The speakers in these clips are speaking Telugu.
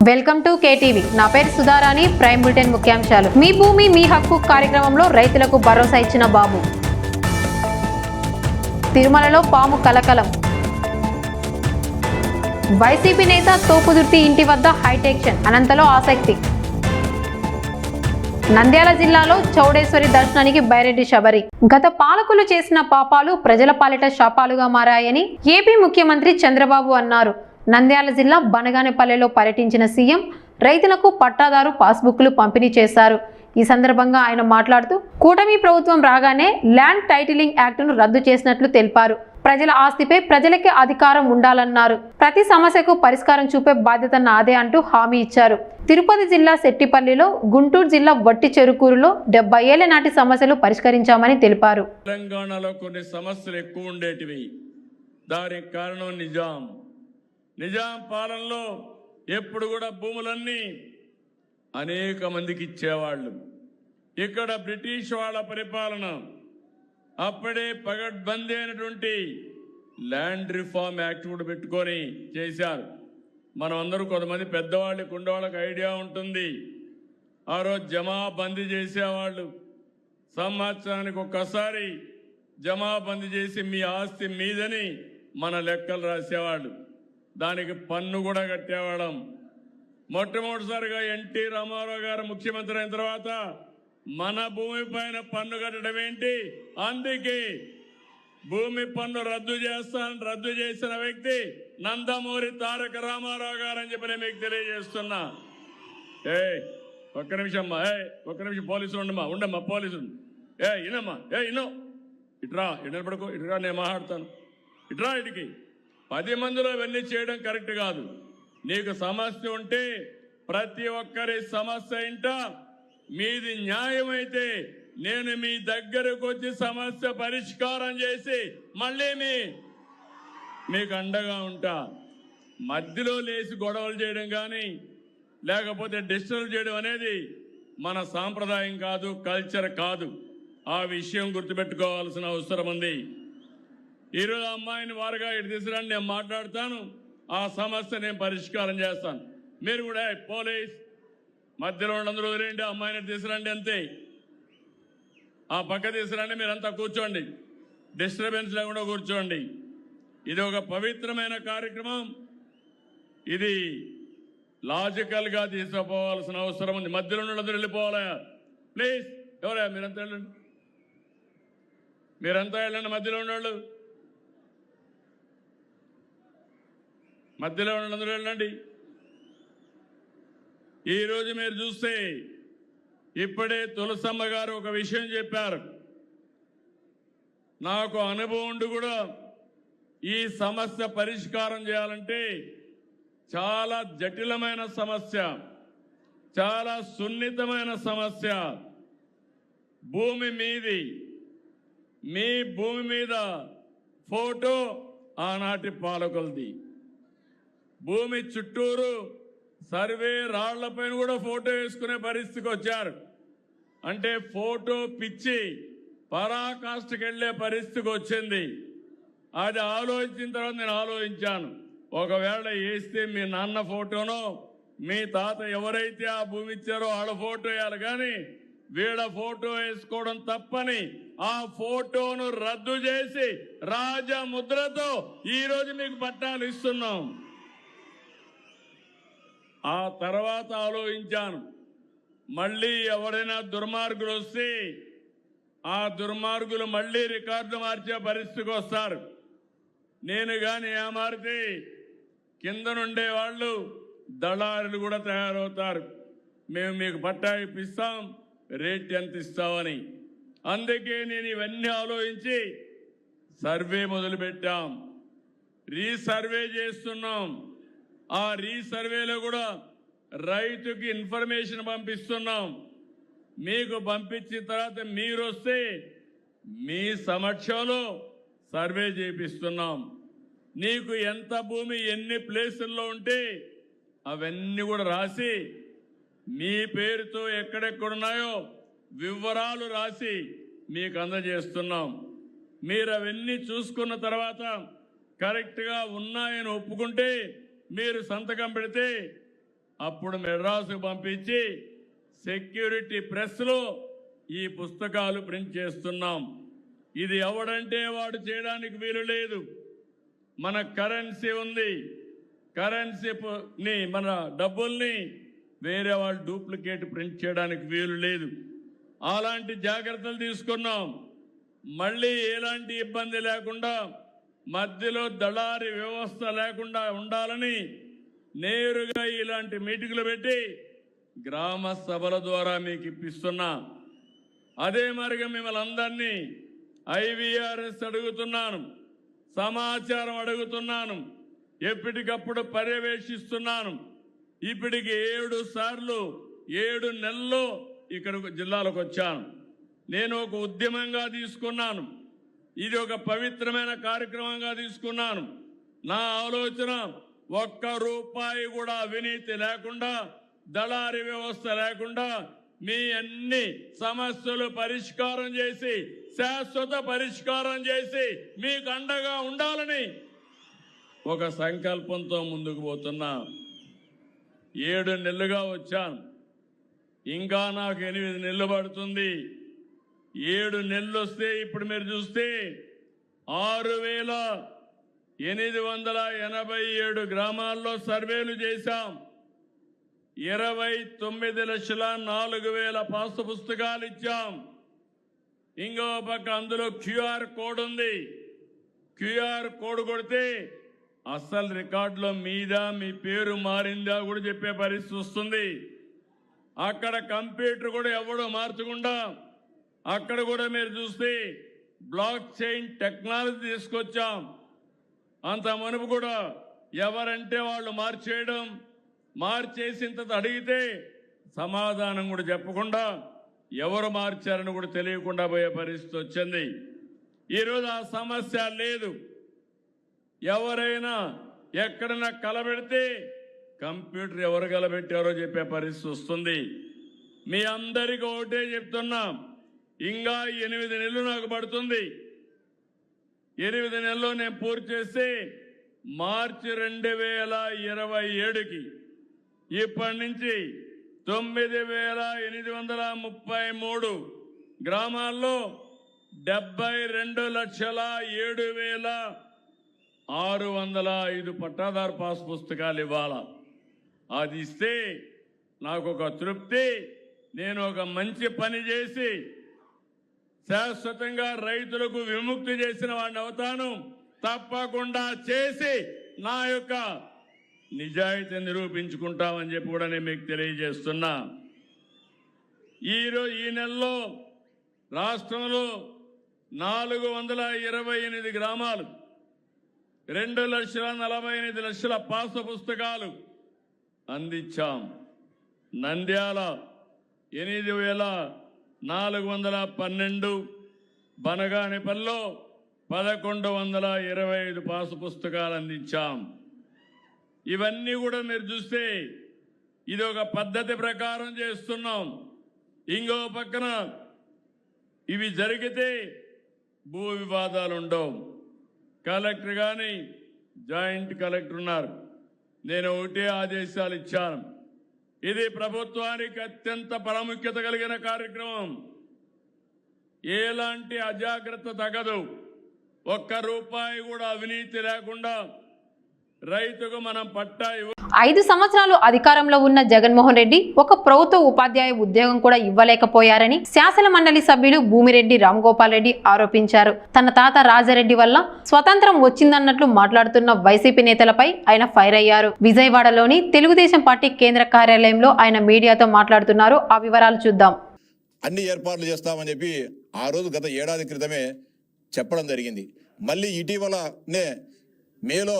Welcome to KTV. నా పేరు సుధారాణి. ప్రైమ్ బులెటిన్ ముఖ్యాంశాలు. మీ భూమి మీ హక్కు కార్యక్రమంలో రైతులకు భరోసా ఇచ్చిన బాబు. తిరుమలలో పాము కలకలం. వైసీపీ నేత తోపుదుర్తి ఇంటి వద్ద హైటెన్షన్, అనంతలో ఆసక్తి. నంద్యాల జిల్లాలో చౌడేశ్వరి దర్శనానికి బైరెడ్డి శబరి. గత పాలకులు చేసిన పాపాలు ప్రజల పాలిట శాపాలుగా మారాయని ఏపీ ముఖ్యమంత్రి చంద్రబాబు అన్నారు. నంద్యాల జిల్లా బనగానేపల్లెలో పర్యటించిన సీఎం రైతులకు పట్టాదారు పాస్బుక్లు పంపిణీ చేశారు. ఈ సందర్భంగా ఆయన మాట్లాడుతూ కూటమి ప్రభుత్వం రాగానే ల్యాండ్ టైటిలింగ్ యాక్టును రద్దు చేసినట్లు తెలిపారు. ప్రజల ఆస్తిపై ప్రజలకే అధికారం ఉండాలన్నారు. ప్రతి సమస్యకు పరిష్కారం చూపే బాధ్యత నాదే అంటూ హామీ ఇచ్చారు. తిరుపతి జిల్లా శెట్టిపల్లిలో, గుంటూరు జిల్లా వట్టి చెరుకూరులో 70 ఏళ్ల నాటి సమస్యలు పరిష్కరించామని తెలిపారు. తెలంగాణలో కొన్ని సమస్యలు ఎక్కువ ఉండేటివి. దానికి కారణం నిజాం పాలనలో ఎప్పుడు కూడా భూములన్నీ అనేక మందికి ఇచ్చేవాళ్ళు. ఇక్కడ బ్రిటిష్ వాళ్ళ పరిపాలన అప్పుడే పగడ్బందీ అయినటువంటి ల్యాండ్ రిఫార్మ్ యాక్ట్ కూడా పెట్టుకొని చేశారు. మనం అందరూ కొంతమంది పెద్దవాళ్ళకి ఉండేవాళ్ళకి ఐడియా ఉంటుంది. ఆ రోజు జమాబందీ చేసేవాళ్ళు. సంవత్సరానికి ఒక్కసారి జమాబందీ చేసి మీ ఆస్తి మీదని మన లెక్కలు రాసేవాళ్ళు. దానికి పన్ను కూడా కట్టేవాళ్ళం. మొట్టమొదటిసారిగా ఎన్టీ రామారావు గారు ముఖ్యమంత్రి అయిన తర్వాత మన భూమి పైన పన్ను కట్టడం ఏంటి? అందుకే భూమి పన్ను రద్దు చేసిన వ్యక్తి నందమూరి తారక రామారావు గారు అని చెప్పి నేను మీకు తెలియజేస్తున్నా. ఒక్క నిమిషం పోలీసులు ఉండమ్మా పోలీసులు. ఇనమ్మా ఇను ఇట్రా పడుకో, ఇటురా, నేను మాట్లాడతాను. ఇట్రా, ఇటుకి 10 మందిలో ఇవన్నీ చేయడం కరెక్ట్ కాదు. నీకు సమస్య ఉంటే ప్రతి ఒక్కరి సమస్య ఇంట మీది న్యాయమైతే నేను మీ దగ్గరకు వచ్చి సమస్య పరిష్కారం చేసి మళ్ళీ మీకు అండగా ఉంటా. మధ్యలో లేచి గొడవలు చేయడం కానీ లేకపోతే డిస్టర్బ్ చేయడం అనేది మన సాంప్రదాయం కాదు, కల్చర్ కాదు. ఆ విషయం గుర్తుపెట్టుకోవాల్సిన అవసరం ఉంది. ఈరోజు అమ్మాయిని వారుగా ఇటు తీసుకురండి, నేను మాట్లాడతాను. ఆ సమస్య నేను పరిష్కారం చేస్తాను. మీరు కూడా పోలీస్ మధ్యలో అందరూ వదిలేండి, అమ్మాయిని తీసుకురండి, అంతే. ఆ పక్క తీసుకురండి, మీరంతా కూర్చోండి, డిస్టర్బెన్స్ లేకుండా కూర్చోండి. ఇది ఒక పవిత్రమైన కార్యక్రమం. ఇది లాజికల్గా తీసుకుపోవాల్సిన అవసరం ఉంది. మధ్యలో అందరూ వెళ్ళిపోవాలా? ప్లీజ్, ఎవరా మీరంతా వెళ్ళండి, మధ్యలో ఉన్నవాళ్ళు మధ్యలో అందరూ వెళ్ళండి. ఈరోజు మీరు చూస్తే ఇప్పుడే తులసమ్మ గారు ఒక విషయం చెప్పారు. నాకు అనుభవం ఉండి కూడా ఈ సమస్య పరిష్కారం చేయాలంటే చాలా జటిలమైన సమస్య, చాలా సున్నితమైన సమస్య. భూమి మీది, మీ భూమి మీద ఫోటో ఆనాటి పాలకులది. భూమి చుట్టూరు సర్వే రాళ్లపైన కూడా ఫోటో వేసుకునే పరిస్థితికి వచ్చారు. అంటే ఫోటో పిచ్చి పరాకాష్ఠకి వెళ్లే పరిస్థితికి వచ్చింది. అది ఆలోచించిన తర్వాత నేను ఆలోచించాను, ఒకవేళ వేస్తే మీ నాన్న ఫోటోనో మీ తాత ఎవరైతే ఆ భూమి ఇచ్చారో వాళ్ళ ఫోటో వేయాలి, కానీ వీళ్ళ ఫోటో వేసుకోవడం తప్పని ఆ ఫోటోను రద్దు చేసి రాజముద్రతో ఈరోజు మీకు పట్టాలు ఇస్తున్నాం. ఆ తర్వాత ఆలోచించాను, మళ్ళీ ఎవరైనా దుర్మార్గులు వస్తే ఆ దుర్మార్గులు మళ్ళీ రికార్డు మార్చే పరిస్థితికి వస్తారు. నేను కానీ ఏమారితే కింద నుండే వాళ్ళు దళారులు కూడా తయారవుతారు. మేము మీకు పట్టా ఇప్పిస్తాం, రేట్ ఎంత ఇస్తామని. అందుకే నేను ఇవన్నీ ఆలోచించి సర్వే మొదలుపెట్టాం, రీసర్వే చేస్తున్నాం. ఆ రీసర్వేలో కూడా రైతుకి ఇన్ఫర్మేషన్ పంపిస్తున్నాం. మీకు పంపించిన తర్వాత మీరు వస్తే మీ సమక్షంలో సర్వే చేపిస్తున్నాం. నీకు ఎంత భూమి ఎన్ని ప్లేసుల్లో ఉంటే అవన్నీ కూడా రాసి మీ పేరుతో ఎక్కడెక్కడున్నాయో వివరాలు రాసి మీకు అందజేస్తున్నాం. మీరు అవన్నీ చూసుకున్న తర్వాత కరెక్ట్గా ఉన్నాయని ఒప్పుకుంటే మీరు సంతకం పెడితే అప్పుడు మెడ్రాసుకు పంపించి సెక్యూరిటీ ప్రెస్లో ఈ పుస్తకాలు ప్రింట్ చేస్తున్నాం. ఇది ఎవడంటే వాడు చేయడానికి వీలు లేదు. మన కరెన్సీ ఉంది, కరెన్సీని మన డబ్బుల్ని వేరే వాళ్ళు డూప్లికేట్ ప్రింట్ చేయడానికి వీలు లేదు. అలాంటి జాగ్రత్తలు తీసుకున్నాం. మళ్ళీ ఎలాంటి ఇబ్బంది లేకుండా మధ్యలో దళారీ వ్యవస్థ లేకుండా ఉండాలని నేరుగా ఇలాంటి మీటింగులు పెట్టి గ్రామ సభల ద్వారా మీకు ఇప్పిస్తున్నా. అదే మరిగా మిమ్మల్ని అందరినీ ఐవీఆర్ఎస్ అడుగుతున్నాను, సమాచారం అడుగుతున్నాను, ఎప్పటికప్పుడు పర్యవేక్షిస్తున్నాను. ఇప్పటికి 7 సార్లు 7 నెలల్లో ఇక్కడ జిల్లాలకు వచ్చాను. నేను ఒక ఉద్యమంగా తీసుకున్నాను, ఇది ఒక పవిత్రమైన కార్యక్రమంగా తీసుకున్నాను. నా ఆలోచన ఒక్క రూపాయి కూడా అవినీతి లేకుండా, దళారీ వ్యవస్థ లేకుండా మీ అన్ని సమస్యలు పరిష్కారం చేసి, శాశ్వత పరిష్కారం చేసి మీకు అండగా ఉండాలని ఒక సంకల్పంతో ముందుకు పోతున్నా. 7 నెలలుగా వచ్చాను, ఇంకా నాకు 8 నెలలు పడుతుంది. 7 నెలలు వస్తే ఇప్పుడు మీరు చూస్తే 6,887 గ్రామాల్లో సర్వేలు చేశాం. 29,04,000 పాస్ పుస్తకాలు ఇచ్చాం. ఇంకో పక్క అందులో క్యూఆర్ కోడ్ ఉంది. క్యూఆర్ కోడ్ కొడితే అసలు రికార్డులో మీద మీ పేరు మారిందా కూడా చెప్పే పరిస్థితి వస్తుంది. అక్కడ కంప్యూటర్ కూడా ఎవడో మార్చకుండా అక్కడ కూడా మీరు చూస్తే బ్లాక్ చైన్ టెక్నాలజీ తీసుకొచ్చాం. అంత మునుపు కూడా ఎవరంటే వాళ్ళు మార్చేయడం, మార్చేసిన తర్వాత అడిగితే సమాధానం కూడా చెప్పకుండా ఎవరు మార్చారని కూడా తెలియకుండా పోయే పరిస్థితి వచ్చింది. ఈరోజు ఆ సమస్య లేదు. ఎవరైనా ఎక్కడైనా కలబెడితే కంప్యూటర్ ఎవరు కలబెట్టారో చెప్పే పరిస్థితి వస్తుంది. మీ అందరికీ ఒకటే చెప్తున్నా, ఇంకా 8 నెలలు నాకు పడుతుంది. 8 నెలల్లో నేను పూర్తి చేస్తే మార్చి 2027కి ఇప్పటి నుంచి 9,833 గ్రామాల్లో 72,07,605 పట్టాదారు పాస్ పుస్తకాలు ఇవ్వాల. అది ఇస్తే నాకు ఒక తృప్తి. నేను ఒక మంచి పని చేసి శాశ్వతంగా రైతులకు విముక్తి చేసిన వాడిని అవుతాను. తప్పకుండా చేసి నా యొక్క నిజాయితీ నిరూపించుకుంటామని చెప్పి కూడా నేను మీకు తెలియజేస్తున్నా. ఈ నెలలో రాష్ట్రంలో 428 గ్రామాలు 2,48,00,000 పాస్ పుస్తకాలు అందించాం. నంద్యాల 8,412, బనగానిపల్లిలో 1,125 పాస్ పుస్తకాలు అందించాం. ఇవన్నీ కూడా మీరు చూస్తే ఇది ఒక పద్ధతి ప్రకారం చేస్తున్నాం. ఇంకో పక్కన ఇవి జరిగితే భూ వివాదాలు ఉండవు. కలెక్టర్ కానీ జాయింట్ కలెక్టర్ ఉన్నారు. నేను ఒకటే ఆదేశాలు ఇచ్చాను. ఇది ప్రభుత్వానికి అత్యంత ప్రాముఖ్యత కలిగిన కార్యక్రమం. ఎలాంటి అజాగ్రత్త తగదు. ఒక్క రూపాయి కూడా అవినీతి లేకుండా రైతుకు మనం పట్టా 5 సంవత్సరాలు అధికారంలో ఉన్న జగన్మోహన్ రెడ్డి ఒక ప్రభుత్వ ఉపాధ్యాయ ఉద్యోగం కూడా ఇవ్వలేకపోయారని శాసన మండలి సభ్యులు భూమిరెడ్డి రామగోపాల్ రెడ్డి ఆరోపించారు. తన తాత రాజారెడ్డి వల్ల స్వతంత్రం వచ్చిందన్నట్లు మాట్లాడుతున్న వైసీపీ నేతలపై ఆయన ఫైర్ అయ్యారు. విజయవాడలోని తెలుగుదేశం పార్టీ కేంద్ర కార్యాలయంలో ఆయన మీడియాతో మాట్లాడుతున్నారు. ఆ వివరాలు చూద్దాం. అన్ని ఏర్పాట్లు చేస్తామని చెప్పి ఆ రోజు గత ఏడాది క్రితమే చెప్పడం జరిగింది. మళ్ళీ ఇటీవలనే మేలో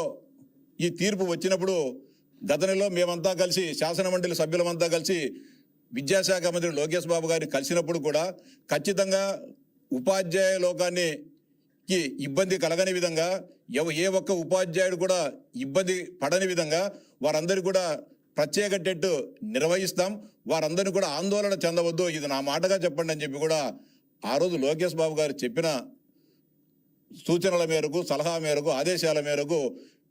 ఈ తీర్పు వచ్చినప్పుడు గత నెలలో మేమంతా కలిసి శాసనమండలి సభ్యులమంతా కలిసి విద్యాశాఖ మంత్రి లోకేష్ బాబు గారిని కలిసినప్పుడు కూడా ఖచ్చితంగా ఉపాధ్యాయ లోకానికి ఇబ్బంది కలగని విధంగా ఏ ఒక్క ఉపాధ్యాయుడు కూడా ఇబ్బంది పడని విధంగా వారందరికీ కూడా ప్రత్యేక టెట్ నిర్వహిస్తాం, వారందరినీ కూడా ఆందోళన చెందవద్దు, ఇది నా మాటగా చెప్పండి అని చెప్పి కూడా ఆ రోజు లోకేష్ బాబు గారు చెప్పిన సూచనల మేరకు, సలహా మేరకు, ఆదేశాల మేరకు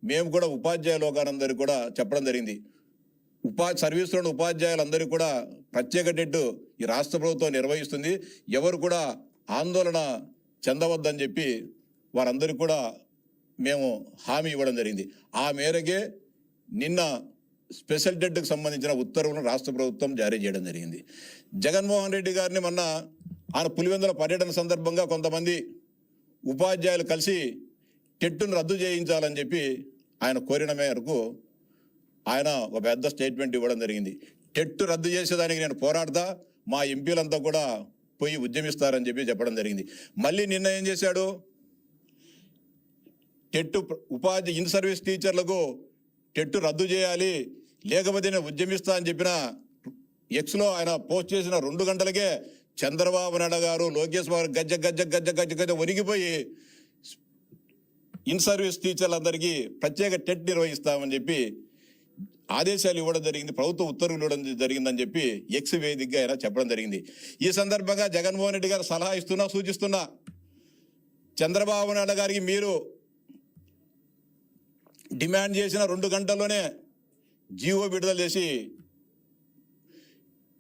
మేము కూడా ఉపాధ్యాయ లోకానందరికీ కూడా చెప్పడం జరిగింది. సర్వీసులోని ఉపాధ్యాయులందరికీ కూడా ప్రత్యేక టెట్ ఈ రాష్ట్ర ప్రభుత్వం నిర్వహిస్తుంది. ఎవరు కూడా ఆందోళన చెందవద్దని చెప్పి వారందరికీ కూడా మేము హామీ ఇవ్వడం జరిగింది. ఆ మేరకే నిన్న స్పెషల్ టెట్కి సంబంధించిన ఉత్తర్వులను రాష్ట్ర ప్రభుత్వం జారీ చేయడం జరిగింది. జగన్మోహన్ రెడ్డి గారిని మొన్న ఆయన పులివెందుల పర్యటన సందర్భంగా కొంతమంది ఉపాధ్యాయులు కలిసి టెట్ను రద్దు చేయించాలని చెప్పి ఆయన కోరిన మేరకు ఆయన ఒక పెద్ద స్టేట్మెంట్ ఇవ్వడం జరిగింది. టెట్ రద్దు చేసేదానికి నేను పోరాడతా, మా ఎంపీలంతా కూడా పోయి ఉద్యమిస్తారని చెప్పి చెప్పడం జరిగింది. మళ్ళీ నిన్న ఏం చేశాడు, టెట్ ఇన్ సర్వీస్ టీచర్లకు టెట్ రద్దు చేయాలి, లేకపోతే నేను ఉద్యమిస్తా అని చెప్పిన ఎక్స్లో ఆయన పోస్ట్ చేసిన 2 గంటలకే చంద్రబాబు నాయుడు గారు, లోకేష్ బాబు గజ్జ గజ్జ గజ్జ గజ్జ గజ్జ వణిగిపోయి ఇన్ సర్వీస్ టీచర్లందరికీ ప్రత్యేక టెట్ నిర్వహిస్తామని చెప్పి ఆదేశాలు ఇవ్వడం జరిగింది, ప్రభుత్వ ఉత్తర్వులు ఇవ్వడం జరిగిందని చెప్పి ఎక్స్ వేదికగా ఆయన చెప్పడం జరిగింది. ఈ సందర్భంగా జగన్మోహన్ రెడ్డి గారు సలహా సూచిస్తున్నా, చంద్రబాబు నాయుడు గారికి మీరు డిమాండ్ చేసిన 2 గంటల్లోనే జీవో విడుదల చేసి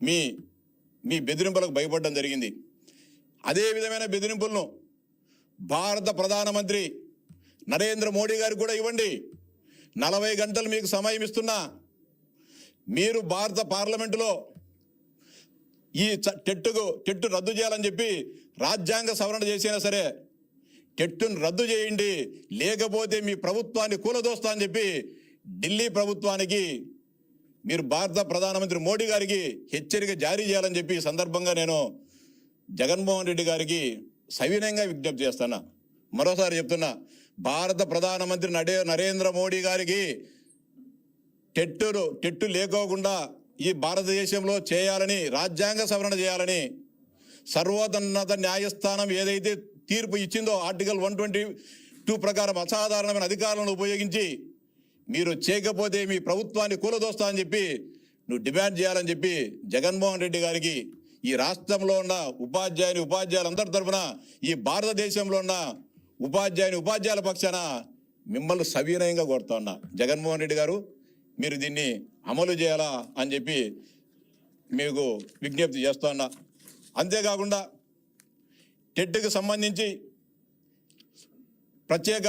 మీ బెదిరింపులకు భయపడడం జరిగింది. అదే విధమైన బెదిరింపులను భారత ప్రధానమంత్రి నరేంద్ర మోడీ గారికి కూడా ఇవ్వండి. 40 గంటలు మీకు సమయం ఇస్తున్నా, మీరు భారత పార్లమెంటులో ఈ టెట్ రద్దు చేయాలని చెప్పి రాజ్యాంగ సవరణ చేసినా సరే టెట్ను రద్దు చేయండి, లేకపోతే మీ ప్రభుత్వాన్ని కూలదోస్తా అని చెప్పి ఢిల్లీ ప్రభుత్వానికి మీరు భారత ప్రధానమంత్రి మోడీ గారికి హెచ్చరిక జారీ చేయాలని చెప్పి ఈ సందర్భంగా నేను జగన్మోహన్ రెడ్డి గారికి సవినయంగా విజ్ఞప్తి చేస్తున్నా. మరోసారి చెప్తున్నా, భారత ప్రధానమంత్రి నరేంద్ర మోడీ గారికి టెట్టు లేకోకుండా ఈ భారతదేశంలో చేయాలని, రాజ్యాంగ సవరణ చేయాలని సర్వోన్నత న్యాయస్థానం ఏదైతే తీర్పు ఇచ్చిందో ఆర్టికల్ 122 ప్రకారం అసాధారణమైన అధికారాలను ఉపయోగించి మీరు చేయకపోతే మీ ప్రభుత్వాన్ని కూలదోస్తా అని చెప్పి నువ్వు డిమాండ్ చేయాలని చెప్పి జగన్మోహన్ రెడ్డి గారికి ఈ రాష్ట్రంలో ఉన్న ఉపాధ్యాయులందరి తరఫున, ఈ భారతదేశంలో ఉన్న ఉపాధ్యాయుల పక్షాన మిమ్మల్ని సవినయంగా కోరుతా ఉన్నా. జగన్మోహన్ రెడ్డి గారు, మీరు దీన్ని అమలు చేయాలా అని చెప్పి మీకు విజ్ఞప్తి చేస్తా ఉన్నా. అంతేకాకుండా టెట్కి సంబంధించి ప్రత్యేక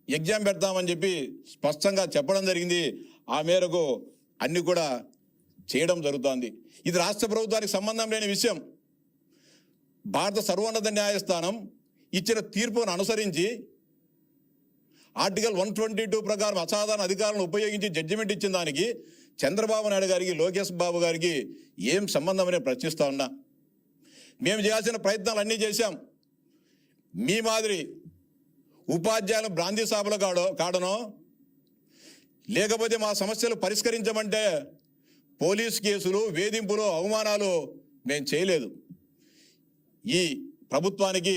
ఎగ్జామ్ పెడతామని చెప్పి స్పష్టంగా చెప్పడం జరిగింది. ఆ మేరకు అన్ని కూడా చేయడం జరుగుతోంది. ఇది రాష్ట్ర ప్రభుత్వానికి సంబంధం లేని విషయం. భారత సర్వోన్నత న్యాయస్థానం ఇచ్చిన తీర్పును అనుసరించి ఆర్టికల్ 122 ప్రకారం అసాధారణ అధికారులను ఉపయోగించి జడ్జిమెంట్ ఇచ్చిన దానికి చంద్రబాబు నాయుడు గారికి, లోకేష్ బాబు గారికి ఏం సంబంధం అని ప్రశ్నిస్తా ఉన్నా. మేము చేయాల్సిన ప్రయత్నాలు అన్నీ చేశాం. మీ మాదిరి ఉపాధ్యాయులు బ్రాందీ సాబులు కాడనో, లేకపోతే మా సమస్యలు పరిష్కరించమంటే పోలీస్ కేసులు, వేధింపులు, అవమానాలు మేము చేయలేదు. ఈ ప్రభుత్వానికి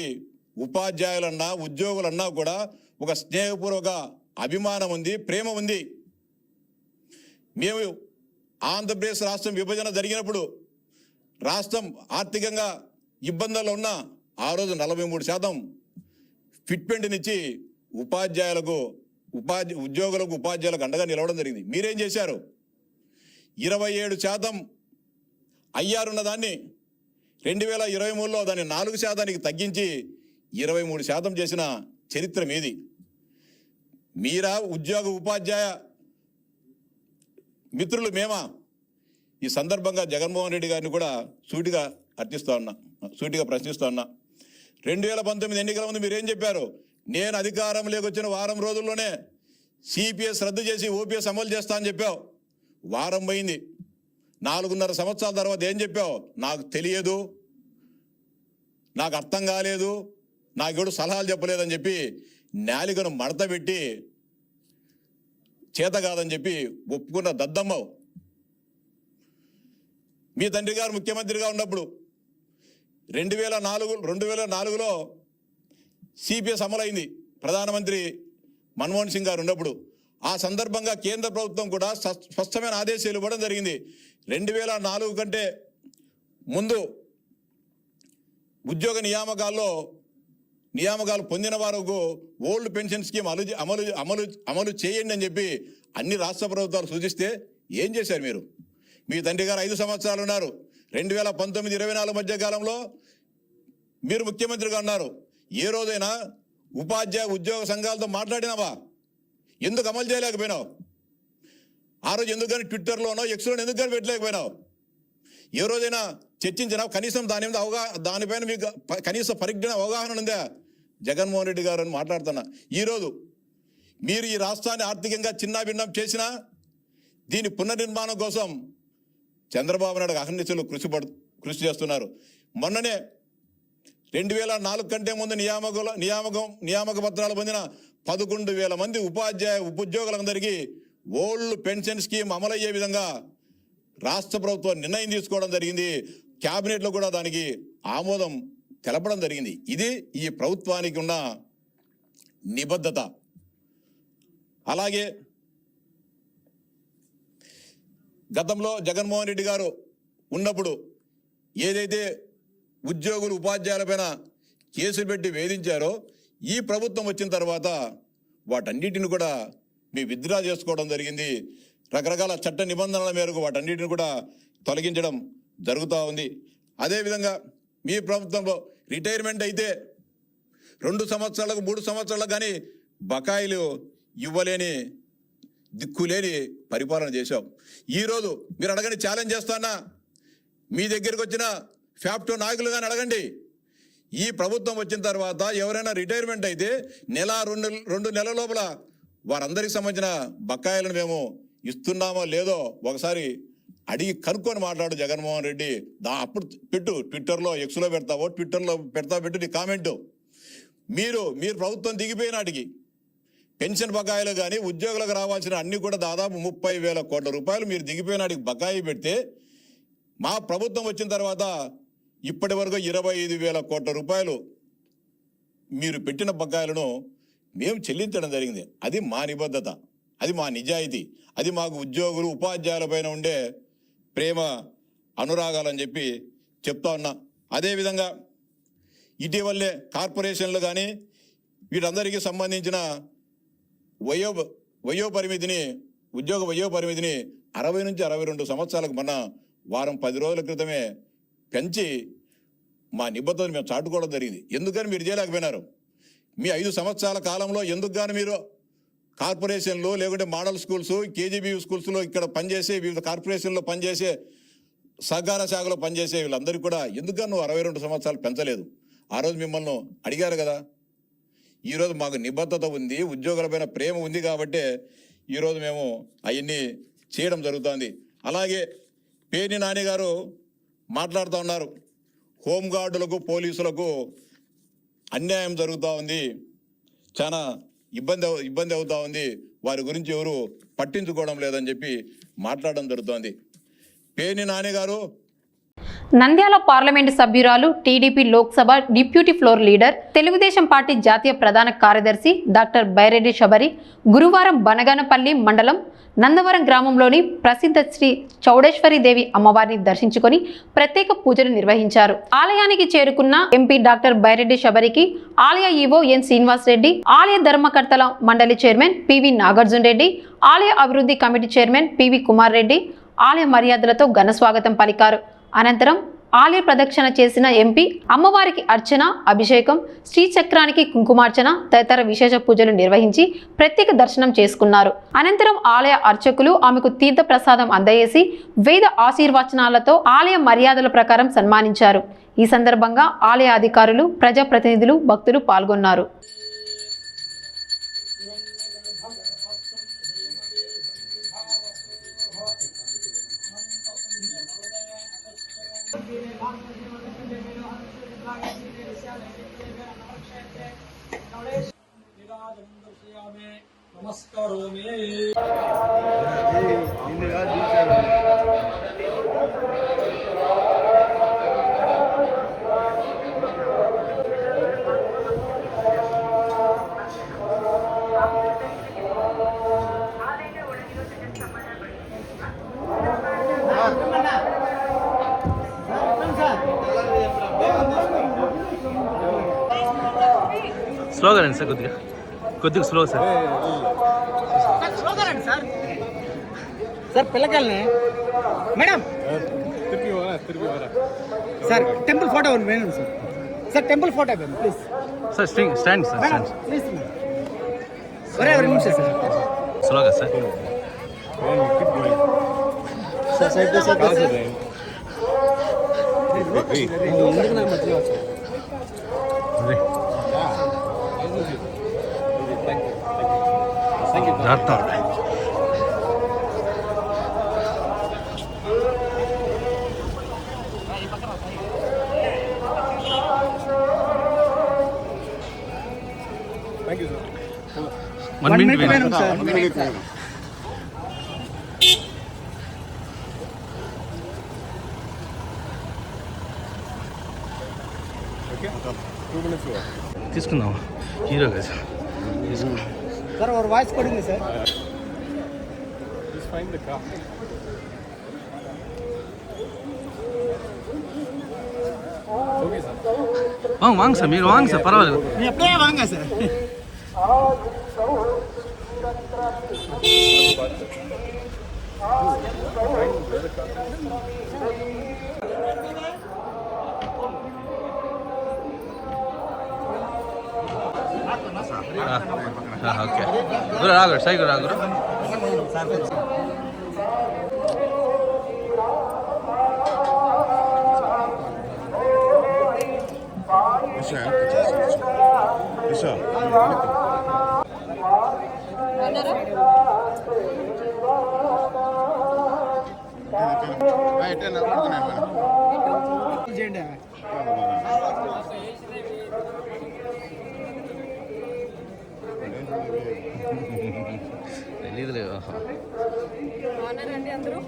ఉపాధ్యాయులన్నా, ఉద్యోగులన్నా కూడా ఒక స్నేహపూర్వక అభిమానం ఉంది, ప్రేమ ఉంది. మేము ఆంధ్రప్రదేశ్ రాష్ట్రం విభజన జరిగినప్పుడు రాష్ట్రం ఆర్థికంగా ఇబ్బందుల్లో ఉన్న ఆ రోజు 43% ఫిట్మెంట్నిచ్చి ఉద్యోగులకు, ఉపాధ్యాయులకు అండగా నిలవడం జరిగింది. మీరేం చేశారు? 27% అయ్యారున్న దాన్ని 2023లో దాన్ని 4% తగ్గించి 23% చేసిన చరిత్ర మీది. మీరా ఉపాధ్యాయ మిత్రులు మేమా? ఈ సందర్భంగా జగన్మోహన్ రెడ్డి గారిని కూడా సూటిగా ప్రశ్నిస్తా ఉన్నా. 2019 ఎన్నికల ముందు మీరేం చెప్పారు? నేను అధికారంలోకి వచ్చిన వారం రోజుల్లోనే సిపిఎస్ రద్దు చేసి ఓపీఎస్ అమలు చేస్తా అని చెప్పావు. వారం పోయింది, 4.5 సంవత్సరాల తర్వాత ఏం చెప్పావు? నాకు తెలియదు, నాకు అర్థం కాలేదు, నాకు ఎవడు సలహాలు చెప్పలేదని చెప్పి నాలికను మడత పెట్టి చేత కాదని చెప్పి ఒప్పుకున్న దద్దమ్మవు. మీ తండ్రి గారు ముఖ్యమంత్రిగా ఉన్నప్పుడు 2004లో సిపిఎస్ అమలైంది. ప్రధానమంత్రి మన్మోహన్ సింగ్ గారు ఉన్నప్పుడు ఆ సందర్భంగా కేంద్ర ప్రభుత్వం కూడా స్పష్టమైన ఆదేశాలు ఇవ్వడం జరిగింది. 2004 కంటే ముందు ఉద్యోగ నియామకాలు పొందిన వారికి ఓల్డ్ పెన్షన్ స్కీమ్ అమలు చేయండి అని చెప్పి అన్ని రాష్ట్ర ప్రభుత్వాలు సూచిస్తే ఏం చేశారు మీరు? మీ తండ్రి గారు 5 సంవత్సరాలు ఉన్నారు. 2019-24 మధ్య కాలంలో మీరు ముఖ్యమంత్రిగా ఉన్నారు. ఏ రోజైనా ఉపాధ్యాయ ఉద్యోగ సంఘాలతో మాట్లాడినావా? ఎందుకు అమలు చేయలేకపోయినావు? ఆ రోజు ఎందుకు కానీ ట్విట్టర్లోనో ఎక్స్లోనో ఎందుకు కానీ పెట్టలేకపోయినావు? ఏ రోజైనా చర్చించినావు? కనీసం దానిపైన మీకు కనీస పరిజ్ఞాన అవగాహన ఉందా? జగన్మోహన్ రెడ్డి గారు అని మాట్లాడుతున్నా. ఈరోజు మీరు ఈ రాష్ట్రాన్ని ఆర్థికంగా చిన్నాభిన్నం చేసినా దీని పునర్నిర్మాణం కోసం చంద్రబాబు నాయుడు అహర్నిశలు కృషి చేస్తున్నారు. మొన్ననే 2004 కంటే ముందు నియామక పత్రాలు పొందిన 11,000 మంది ఉద్యోగులందరికీ ఓల్డ్ పెన్షన్ స్కీమ్ అమలయ్యే విధంగా రాష్ట్ర ప్రభుత్వం నిర్ణయం తీసుకోవడం జరిగింది. క్యాబినెట్లో కూడా దానికి ఆమోదం తెలపడం జరిగింది. ఇది ఈ ప్రభుత్వానికి ఉన్న నిబద్ధత. అలాగే గతంలో జగన్మోహన్ రెడ్డి గారు ఉన్నప్పుడు ఏదైతే ఉద్యోగులు ఉపాధ్యాయులపైన కేసులు పెట్టి వేధించారో ఈ ప్రభుత్వం వచ్చిన తర్వాత వాటన్నిటిని కూడా మీ విత్డ్రా చేసుకోవడం జరిగింది. రకరకాల చట్ట నిబంధనల మేరకు వాటన్నిటిని కూడా తొలగించడం జరుగుతూ ఉంది. అదేవిధంగా మీ ప్రభుత్వంలో రిటైర్మెంట్ అయితే 2 సంవత్సరాలకు 3 సంవత్సరాలకు కానీ బకాయిలు ఇవ్వలేని దిక్కులేని పరిపాలన చేశాం. ఈరోజు మీరు అడగండి, ఛాలెంజ్ చేస్తానా, మీ దగ్గరికి వచ్చిన ఫ్యాప్టో నాయకులు కానీ అడగండి. ఈ ప్రభుత్వం వచ్చిన తర్వాత ఎవరైనా రిటైర్మెంట్ అయితే రెండు నెలల లోపల వారందరికి సంబంధించిన బకాయిలను మేము ఇస్తున్నామో లేదో ఒకసారి అడిగి కనుక్కొని మాట్లాడు జగన్మోహన్ రెడ్డి. అప్పుడు పెట్టు, ట్విట్టర్లో ఎక్స్లో పెడతావో, ట్విట్టర్లో పెట్టు నీ కామెంటు. మీరు ప్రభుత్వం దిగిపోయినాటికి పెన్షన్ బకాయిలు కానీ ఉద్యోగులకు రావాల్సిన అన్ని కూడా దాదాపు 30,000 కోట్ల రూపాయలు మీరు దిగిపోయినాటికి బకాయి పెడితే మా ప్రభుత్వం వచ్చిన తర్వాత ఇప్పటి వరకు 25,000 కోట్ల రూపాయలు మీరు పెట్టిన బకాయిలను మేము చెల్లించడం జరిగింది. అది మా నిబద్ధత, అది మా నిజాయితీ, అది మాకు ఉద్యోగులు ఉపాధ్యాయుల పైన ఉండే ప్రేమ అనురాగాలని చెప్పి చెప్తా ఉన్నా. అదేవిధంగా ఇటీవలే కార్పొరేషన్లు కానీ వీటందరికీ సంబంధించిన ఉద్యోగ వయో పరిమితిని 60 నుంచి 62 సంవత్సరాలకు మన వారం 10 రోజుల క్రితమే పెంచి మా నిబద్ధతను మేము చాటుకోవడం జరిగింది. ఎందుకని మీరు చేయలేకపోయినారు? మీ 5 సంవత్సరాల కాలంలో ఎందుకు కానీ మీరు కార్పొరేషన్లు లేకుంటే మోడల్ స్కూల్స్, కేజీబీ స్కూల్స్లో ఇక్కడ పనిచేసే వివిధ కార్పొరేషన్లో పనిచేసే సహకార శాఖలో పనిచేసే వీళ్ళందరికీ కూడా ఎందుకని నువ్వు 62 సంవత్సరాలు పెంచలేదు? ఆ రోజు మిమ్మల్ని అడిగారు కదా. ఈరోజు మాకు నిబద్ధత ఉంది, ఉద్యోగులపైన ప్రేమ ఉంది కాబట్టి ఈరోజు మేము అవన్నీ చేయడం జరుగుతుంది. అలాగే పేర్ని నాని గారు మాట్లాడుతూ ఉన్నారు, హోంగార్డులకు పోలీసులకు అన్యాయం జరుగుతూ ఉంది, చాలా ఇబ్బంది అవుతూ ఉంది, వారి గురించి ఎవరు పట్టించుకోవడం లేదని చెప్పి మాట్లాడడం జరుగుతోంది. పేర్ని నాని గారు నంద్యాల పార్లమెంటు సభ్యురాలు, TDP Lok Sabha deputy floor leader, Telugu Desam party జాతీయ ప్రధాన కార్యదర్శి డాక్టర్ బైరెడ్డి శబరి గురువారం బనగానపల్లి మండలం నందవరం గ్రామంలోని ప్రసిద్ధ శ్రీ చౌడేశ్వరీదేవి అమ్మవారిని దర్శించుకొని ప్రత్యేక పూజలు నిర్వహించారు. ఆలయానికి చేరుకున్న ఎంపీ డాక్టర్ బైరెడ్డి శబరికి ఆలయ ఈవో ఎన్ శ్రీనివాస్ రెడ్డి, ఆలయ ధర్మకర్తల మండలి చైర్మన్ పివి నాగార్జున రెడ్డి, ఆలయ అభివృద్ధి committee chairman PV Kumar Reddy ఆలయ మర్యాదలతో ఘన స్వాగతం పలికారు. అనంతరం ఆలయ ప్రదక్షిణ చేసిన ఎంపీ అమ్మవారికి అర్చన, అభిషేకం, శ్రీచక్రానికి కుంకుమార్చన తదితర విశేష పూజలు నిర్వహించి ప్రత్యేక దర్శనం చేసుకున్నారు. అనంతరం ఆలయ అర్చకులు ఆమెకు తీర్థ ప్రసాదం అందజేసి వేద ఆశీర్వచనాలతో ఆలయ మర్యాదల ప్రకారం సన్మానించారు. ఈ సందర్భంగా ఆలయ అధికారులు, ప్రజాప్రతినిధులు, భక్తులు పాల్గొన్నారు. స్లోగా రండి సార్, కొద్దిగా స్లో సార్. सर पिల్లకాయల్ని మేడం सर टेंपल फोटो వేయండి సార్ सर टेंपल फोटो వేయండి please sir stand sir madam please ఒరే ఒరే నిమిషం సార్ స్లోగా sir sir side to side ఎందుకు నాకు మధ్యలో వచ్చారు జాగ్రత్త వన్ మినిట్ మేడం సార్ తీసుకుందాం హీరో కదా సార్ తీసుకుందాం सर और वॉइस कोडिंग सर வாங்க சார் మీరు வாங்க சார் పర్వాలేదు मैं अपने वांगा सर ఓకే గురు రాగురు సై గురు రాగురు తెలీదులే మేడం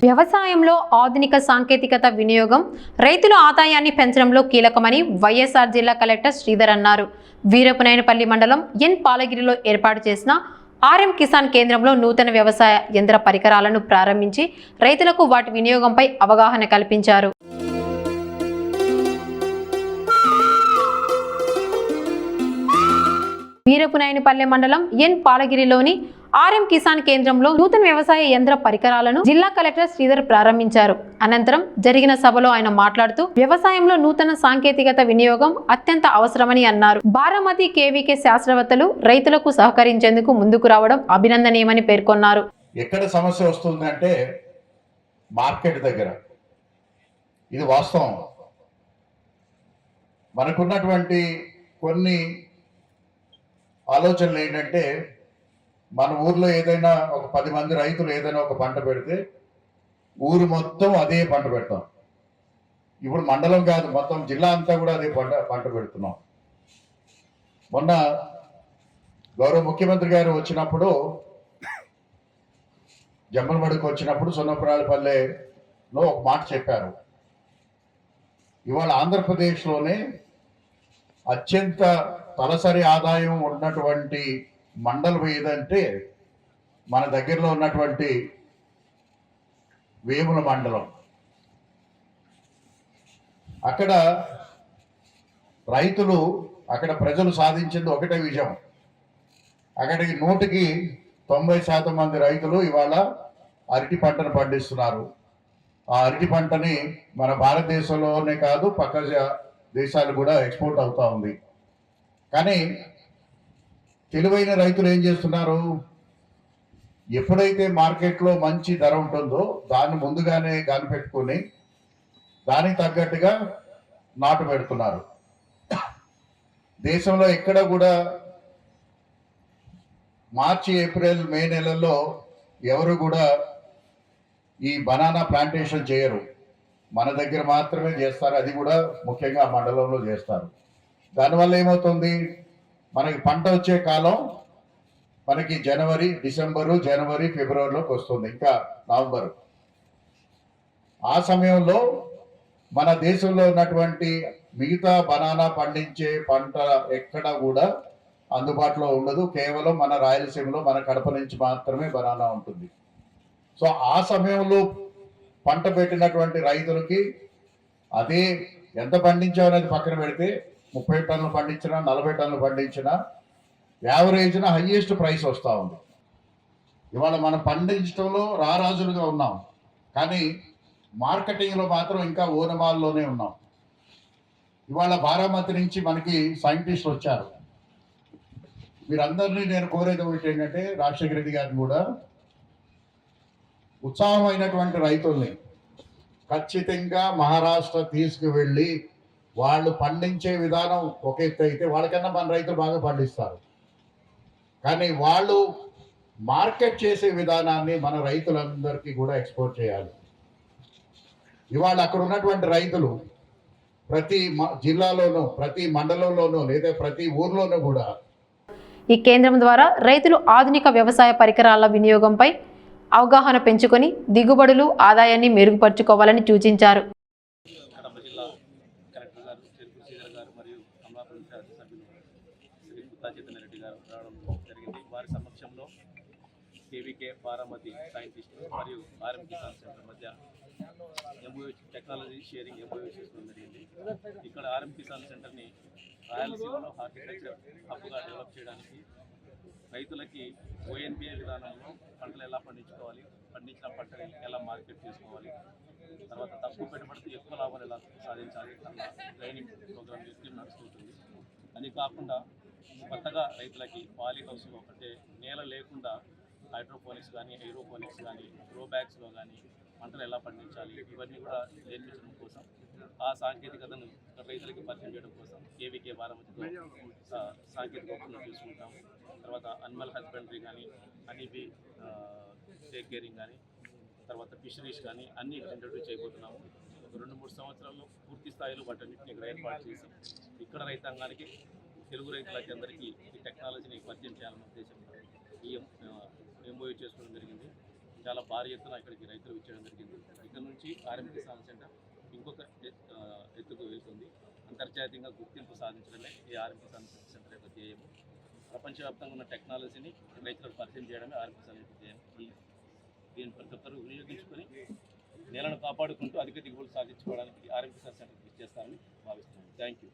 వ్యవసాయంలో ఆధునిక సాంకేతికత వినియోగం రైతుల ఆదాయాన్ని పెంచడంలో కీలకమని వైఎస్ఆర్ జిల్లా కలెక్టర్ శ్రీధర్ అన్నారు. వీరపునాయనపల్లి మండలం ఎన్ పాలగిరిలో ఏర్పాటు చేసిన ఆర్ఎం కిసాన్ కేంద్రంలో నూతన వ్యవసాయ యంత్ర పరికరాలను ప్రారంభించి రైతులకు వాటి వినియోగంపై అవగాహన కల్పించారు. వీరపునాయనపల్లె మండలం ఎన్ పాలగిరిలోని ఆర్ఎం కిసాన్ కేంద్రంలో నూతన వ్యవసాయ యంత్ర పరికరాలను జిల్లా కలెక్టర్ శ్రీధర్ ప్రారంభించారు. అనంతరం జరిగిన సభలో ఆయన మాట్లాడుతూ వ్యవసాయంలో నూతన సాంకేతికత వినియోగం అత్యంత అవసరమని అన్నారు. బారామతి కేవీకే శాస్త్రవేత్తలు రైతులకు సహకరించేందుకు ముందుకు రావడం అభినందనీయమని పేర్కొన్నారు. ఎక్కడ సమస్య వస్తుందంటే మార్కెట్ దగ్గర. ఇది వాస్తవం. మనకున్నటువంటి కొన్ని ఆలోచనలు ఏంటంటే, మన ఊర్లో ఏదైనా ఒక 10 మంది రైతులు ఏదైనా ఒక పంట పెడితే ఊరు మొత్తం అదే పంట పెడతాం. ఇప్పుడు మండలం కాదు, మొత్తం జిల్లా అంతా కూడా అదే పంట పెడుతున్నాం. మొన్న గౌరవ ముఖ్యమంత్రి గారు వచ్చినప్పుడు, జమ్మలమడుకు వచ్చినప్పుడు సున్నపురాలపల్లెలో ఒక మాట చెప్పారు. ఇవాళ ఆంధ్రప్రదేశ్లోనే అత్యంత తలసరి ఆదాయం ఉన్నటువంటి మండలం ఏదంటే మన దగ్గరలో ఉన్నటువంటి వేముల మండలం. అక్కడ రైతులు, అక్కడ ప్రజలు సాధించింది ఒకటే విజయం. అక్కడికి 100కి 90% మంది రైతులు ఇవాళ అరటి పంటను పండిస్తున్నారు. ఆ అరటి పంటని మన భారతదేశంలోనే కాదు, పక్క దేశాలు కూడా ఎక్స్పోర్ట్ అవుతా ఉంది. కానీ తెలివైన రైతులు ఏం చేస్తున్నారు, ఎప్పుడైతే మార్కెట్లో మంచి ధర ఉంటుందో దాన్ని ముందుగానే కనిపెట్టుకుని దానికి తగ్గట్టుగా నాటు పెడుతున్నారు. దేశంలో ఎక్కడ కూడా మార్చి, ఏప్రిల్, మే నెలల్లో ఎవరు కూడా ఈ బనానా ప్లాంటేషన్ చేయరు. మన దగ్గర మాత్రమే చేస్తారు, అది కూడా ముఖ్యంగా మండలంలో చేస్తారు. దానివల్ల ఏమవుతుంది, మనకి పంట వచ్చే కాలం మనకి డిసెంబరు, జనవరి, ఫిబ్రవరిలోకి వస్తుంది, ఇంకా నవంబర్. ఆ సమయంలో మన దేశంలో ఉన్నటువంటి మిగతా బనానా పండించే పంట ఎక్కడ కూడా అందుబాటులో ఉండదు. కేవలం మన రాయలసీమలో, మన కడప నుంచి మాత్రమే బనానా ఉంటుంది. సో ఆ సమయంలో పంట పెట్టినటువంటి రైతులకి అదే ఎంత పండించామనేది పక్కన పెడితే 30 టన్నులు పండించినా, 40 టన్నులు పండించినా యావరేజ్న హైయెస్ట్ ప్రైస్ వస్తూ ఉంది. ఇవాళ మనం పండించడంలో రారాజులుగా ఉన్నాం, కానీ మార్కెటింగ్లో మాత్రం ఇంకా ఓనమాల్లోనే ఉన్నాం. ఇవాళ బారామతి నుంచి మనకి సైంటిస్టులు వచ్చారు. మీరందరినీ నేను కోరేది ఒకటి ఏంటంటే, రాజశేఖర రెడ్డి గారిని కూడా ఉత్సాహమైనటువంటి రైతుల్ని ఖచ్చితంగా మహారాష్ట్ర తీసుకువెళ్ళి వాళ్ళు పండించే విధానం ఒక ఎత్తు అయితే, వాళ్ళకన్నా మన రైతులు బాగా పండిస్తారు, కానీ వాళ్ళు మార్కెట్ చేసే విధానాన్ని మన రైతులందరికీ కూడా ఎక్స్పోర్ట్ చేయాలి. ఇవాళ అక్కడ ఉన్నటువంటి రైతులు ప్రతి జిల్లాలోనూ, ప్రతి మండలంలోనూ, లేదా ప్రతి ఊర్లోనూ కూడా ఈ కేంద్రం ద్వారా రైతులు ఆధునిక వ్యవసాయ పరికరాల వినియోగంపై అవగాహన పెంచుకొని దిగుబడులు, ఆదాయాన్ని మెరుగుపరుచుకోవాలని సూచించారు. కడప జిల్లా కలెక్టర్ గారు చెరుకు శ్రీధర్ గారు మరియు అమలాపురం శాసనసభ్యులు శ్రీ పుత్తా చైతన్య రెడ్డి గారు రావడం జరిగింది. వారి సమక్షంలో కేవీకే బారామతి సైంటిస్టులు మరియు ఆర్ఎం కిసాన్ సెంటర్ మధ్య టెక్నాలజీ షేరింగ్ ఎంఓయూ చేసుకోవడం జరిగింది. ఇక్కడ ఆర్ఎం కిసాన్ సెంటర్ని రాయలసీమలో హార్టికల్చర్ హబ్గా డెవలప్ చేయడానికి రైతులకి ఓఎన్పిఏ విధానంలో పంటలు ఎలా పండించుకోవాలి, పండించిన పంటని ఎలా మార్కెట్ చేసుకోవాలి, తర్వాత తక్కువ పెట్టుబడితో ఎక్కువ లాభాలు ఎలా సాధించాలి అన్న ట్రైనింగ్ ప్రోగ్రామ్ స్కీమ్ నడుస్తుంటుంది. అది కాకుండా కొత్తగా రైతులకి పాలీ హౌస్లో, అంటే నేల లేకుండా హైడ్రోపోనిక్స్ కానీ, ఏరోపోనిక్స్ కానీ, గ్రో బ్యాగ్స్లో కానీ పంటలు ఎలా పండించాలి, ఇవన్నీ కూడా నేర్పించడం కోసం, ఆ సాంకేతికతను రైతులకి పరిచయం చేయడం కోసం కేవీకే బారామతిలో సాంకేతిక ఒప్పందం తీసుకుంటాము. తర్వాత అనిమల్ హస్బెండరీ కానీ, హనీబీ టేక్ కేరింగ్ కానీ, తర్వాత ఫిషరీస్ కానీ అన్నీ ఇంట్రడ్యూస్ చేయబోతున్నాము. ఒక 2-3 సంవత్సరాల్లో పూర్తి స్థాయిలో వాటన్నింటినీ ఇక్కడ ఏర్పాటు చేసి ఇక్కడ రైతాంగానికి, తెలుగు రైతులకి అందరికీ ఈ టెక్నాలజీని పరిచయం చేయాలన్న ఉద్దేశంతో ఈ ఎంఓయూ చేసుకోవడం జరిగింది. చాలా భారీ ఎత్తున ఇక్కడికి రైతులు ఇచ్చేయడం జరిగింది. ఇక్కడ నుంచి ఆర్ఎం కిసాన్ సెంటర్ ఇంకొక ఎత్తుకు వెళ్తుంది. అంతర్జాతీయంగా గుర్తింపు సాధించడమే ఈ ఆర్ఎం కిసాన్ సెంటర్ యొక్క ధ్యేయము. ప్రపంచవ్యాప్తంగా ఉన్న టెక్నాలజీని రైతులకు పరిచయం చేయడమే ఆర్ఎం కిసాన్ యొక్క ధ్యేయం. దీని ప్రతి ఒక్కరు వినియోగించుకొని నేలను కాపాడుకుంటూ అధిక దిగుబడులు సాధించుకోవడానికి ఆర్ఎం కిసాన్ సెంటర్ ఇచ్చేస్తారని భావిస్తున్నాను. Thank you.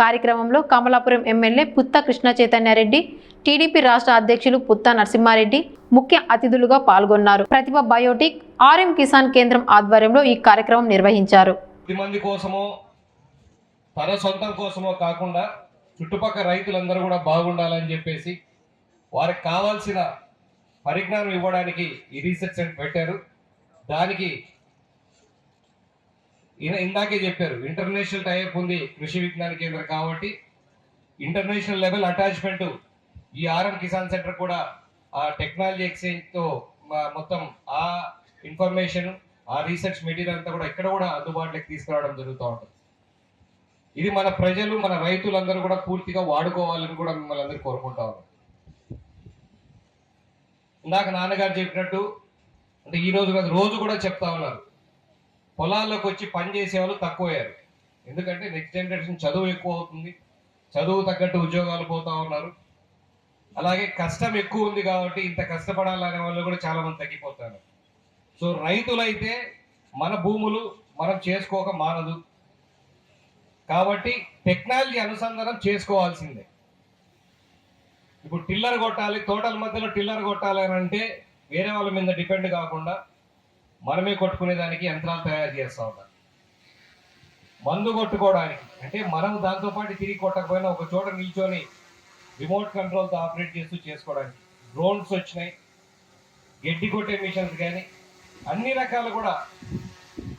కార్యక్రమంలో కమలాపురం ఎమ్మెల్యే పుత్తా కృష్ణ చైతన్యారెడ్డి, టీడీపీ రాష్ట్ర అధ్యక్షులు పుత్తా నరసింహారెడ్డి ముఖ్య అతిథులుగా పాల్గొన్నారు. ప్రతిభ బయోటిక్, ఆర్ఎం కిసాన్ కేంద్రం ఆధ్వర్యంలో ఈ కార్యక్రమం నిర్వహించారు. 10 మంది కోసమో, తన సొంతం కోసమో కాకుండా చుట్టుపక్కల రైతులందరూ కూడా బాగుండాలని చెప్పేసి వారికి కావాల్సిన పరిజ్ఞానం ఇవ్వడానికి ఈ రీసెర్చ్ సెంటర్ పెట్టారు. దానికి ఇందాకే చెప్పారు, ఇంటర్నేషనల్ టైప్ ఉంది కృషి విజ్ఞాన కేంద్రం కాబట్టి ఇంటర్నేషనల్ లెవెల్ అటాచ్మెంట్ ఈ ఆర్ఎం కిసాన్ సెంటర్ కూడా ఆ టెక్నాలజీ ఎక్స్చేంజ్తో మొత్తం ఆ ఇన్ఫర్మేషన్, ఆ రీసెర్చ్ మెటీరియల్ అంతా కూడా ఇక్కడ కూడా అందుబాటులోకి తీసుకురావడం జరుగుతూ ఉంటుంది. ఇది మన ప్రజలు, మన రైతులందరూ కూడా పూర్తిగా వాడుకోవాలని కూడా మిమ్మల్ని అందరూ కోరుకుంటా ఉన్నారు. ఇందాక నాన్నగారు చెప్పినట్టు, అంటే ఈ రోజు కాదు, రోజు కూడా చెప్తా ఉన్నారు, పొలాల్లోకి వచ్చి పని చేసేవాళ్ళు తక్కువయ్యారు. ఎందుకంటే నెక్స్ట్ జనరేషన్ చదువు ఎక్కువ అవుతుంది, చదువు తగ్గట్టు ఉద్యోగాలు పోతా ఉన్నారు. అలాగే కష్టం ఎక్కువ ఉంది కాబట్టి ఇంత కష్టపడాలనే వాళ్ళు కూడా చాలా మంది తగ్గిపోతారు. సో రైతులైతే మన భూములు మనం చేసుకోక మానదు కాబట్టి టెక్నాలజీ అనుసంధానం చేసుకోవాల్సిందే. ఇప్పుడు టిల్లర్ కొట్టాలి, తోటల మధ్యలో టిల్లర్ కొట్టాలి అని అంటే వేరే వాళ్ళ మీద డిపెండ్ కాకుండా మనమే కొట్టుకునే దానికి యంత్రాలు తయారు చేస్తూ ఉంటాం. మందు కొట్టుకోవడానికి అంటే మనం దాంతోపాటు తిరిగి కొట్టకపోయినా ఒక చోట నిల్చొని రిమోట్ కంట్రోల్తో ఆపరేట్ చేస్తూ చేసుకోవడానికి డ్రోన్స్ వచ్చినాయి, గడ్డి కొట్టే మిషన్స్ కానీ అన్ని రకాలు కూడా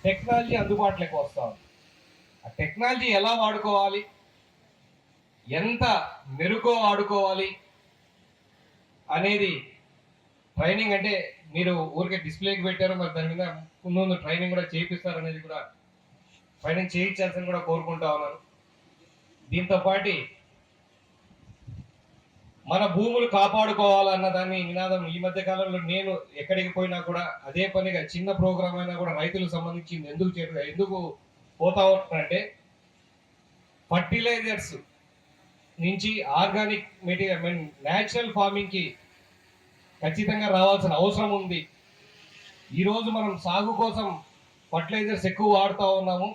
టెక్నాలజీ అందుబాటులోకి వస్తూ ఉంది. ఆ టెక్నాలజీ ఎలా వాడుకోవాలి, ఎంత మెరుగ్గా వాడుకోవాలి అనేది ట్రైనింగ్, అంటే మీరు ఊరికే డిస్ప్లేకి పెట్టారు, మరి దాని మీద ముందు ట్రైనింగ్ కూడా చేయిస్తారు అనేది కూడా ట్రైనింగ్ చేయించాల్సింది కూడా కోరుకుంటా ఉన్నాను. దీంతో పాటు మన భూములు కాపాడుకోవాలన్న దాన్ని నినాదం ఈ మధ్య కాలంలో నేను ఎక్కడికి పోయినా కూడా అదే పనిగా చిన్న ప్రోగ్రామ్ అయినా కూడా రైతులకు సంబంధించింది ఎందుకు పోతా ఉంటుందంటే ఫర్టిలైజర్స్ నుంచి ఆర్గానిక్ మెటీరియల్ న్యాచురల్ ఫార్మింగ్కి ఖచ్చితంగా రావాల్సిన అవసరం ఉంది. ఈరోజు మనం సాగు కోసం ఫర్టిలైజర్స్ ఎక్కువ వాడుతూ ఉన్నాము.